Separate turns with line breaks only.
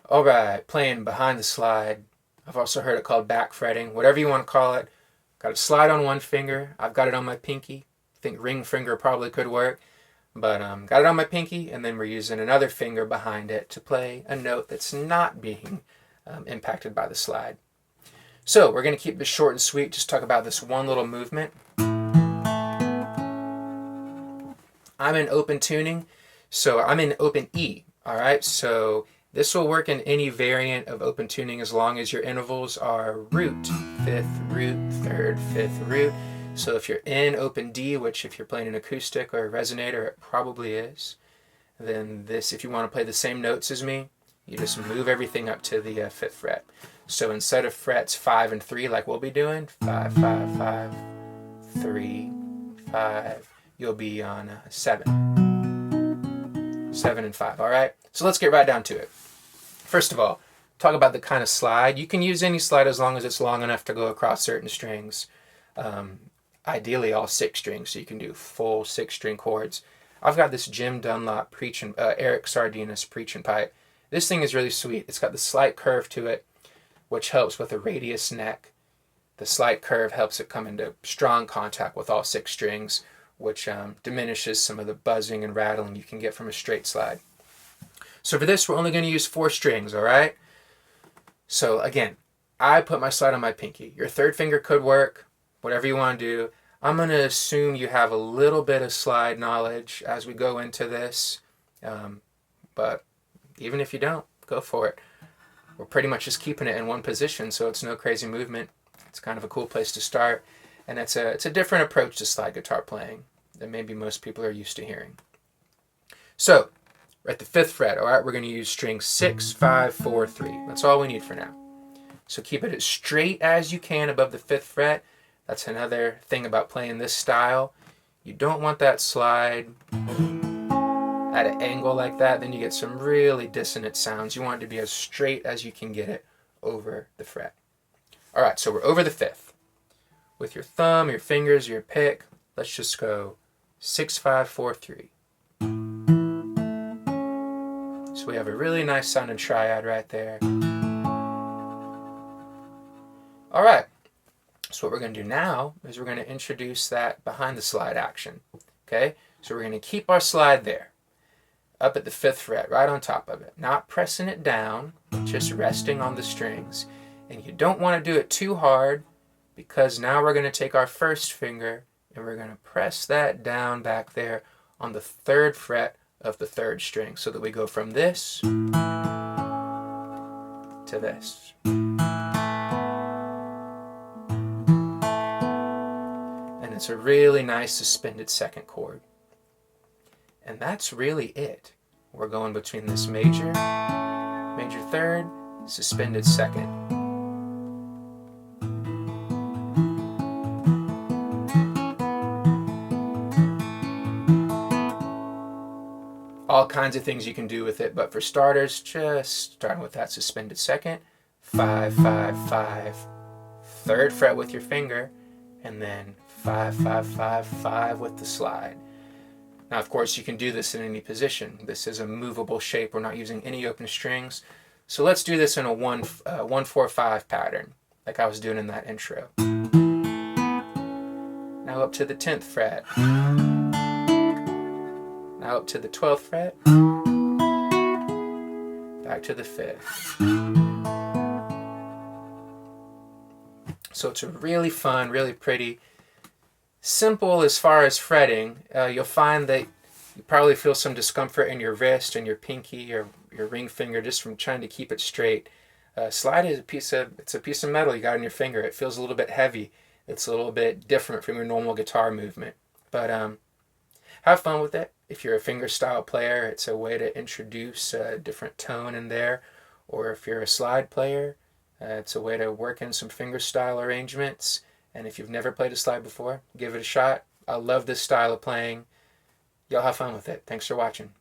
Alright, playing behind the slide. I've also heard it called back fretting, whatever you want to call it. Got a slide on one finger. I've got it on my pinky. I think ring finger probably could work. But got it on my pinky, and then we're using another finger behind it to play a note that's not being impacted by the slide. So we're going to keep this short and sweet, just talk about this one little movement. I'm in open tuning, so I'm in open E, all right? So this will work in any variant of open tuning as long as your intervals are root, fifth, root, third, fifth, root. So if you're in open D, which if you're playing an acoustic or a resonator, it probably is, then this, if you want to play the same notes as me, you just move everything up to the 5th fret. So instead of frets 5 and 3 like we'll be doing, 5, 5, 5, 3, 5, you'll be on 7. 7 and 5, all right? So let's get right down to it. First of all, talk about the kind of slide. You can use any slide as long as it's long enough to go across certain strings. Ideally all 6 strings, so you can do full 6-string chords. I've got this Jim Dunlop Eric Sardinas Preachin' Pipe. This thing is really sweet. It's got the slight curve to it, which helps with a radius neck. The slight curve helps it come into strong contact with all 6 strings, which diminishes some of the buzzing and rattling you can get from a straight slide. So for this, we're only going to use 4 strings, all right? So again, I put my slide on my pinky. Your 3rd finger could work, whatever you want to do. I'm going to assume you have a little bit of slide knowledge as we go into this, but even if you don't, go for it. We're pretty much just keeping it in one position, so it's no crazy movement. It's kind of a cool place to start, and it's a different approach to slide guitar playing than maybe most people are used to hearing. So, we're at the 5th fret, all right? We're going to use string 6, 5, 4, 3. That's all we need for now. So keep it as straight as you can above the 5th fret. That's another thing about playing this style. You don't want that slide at an angle like that, then you get some really dissonant sounds. You want it to be as straight as you can get it over the fret. All right, so we're over the 5th. With your thumb, your fingers, your pick, let's just go 6, 5, 4, 3. So we have a really nice sounding triad right there. All right, so what we're going to do now is we're going to introduce that behind the slide action. Okay, so we're going to keep our slide there, up at the 5th fret, right on top of it. Not pressing it down, just resting on the strings. And you don't want to do it too hard, because now we're going to take our 1st finger and we're going to press that down back there on the 3rd fret of the 3rd string, so that we go from this to this. And it's a really nice suspended 2nd chord. And that's really it. We're going between this major 3rd, suspended 2nd. All kinds of things you can do with it, but for starters, just starting with that suspended 2nd, 5, 5, 5, 3rd fret with your finger, and then 5, 5, 5, 5 with the slide. Now, of course, you can do this in any position. This is a movable shape. We're not using any open strings. So let's do this in a 1, 4, 5 pattern, like I was doing in that intro. Now up to the 10th fret. Now up to the 12th fret. Back to the 5th. So it's a really fun, really pretty, simple as far as fretting. You'll find that you probably feel some discomfort in your wrist and your pinky or your ring finger just from trying to keep it straight. Slide is a piece of metal you got on your finger. It feels a little bit heavy. It's a little bit different from your normal guitar movement. But have fun with it. If you're a fingerstyle player, it's a way to introduce a different tone in there. Or if you're a slide player, it's a way to work in some fingerstyle arrangements. And if you've never played a slide before, give it a shot. I love this style of playing. Y'all have fun with it. Thanks for watching.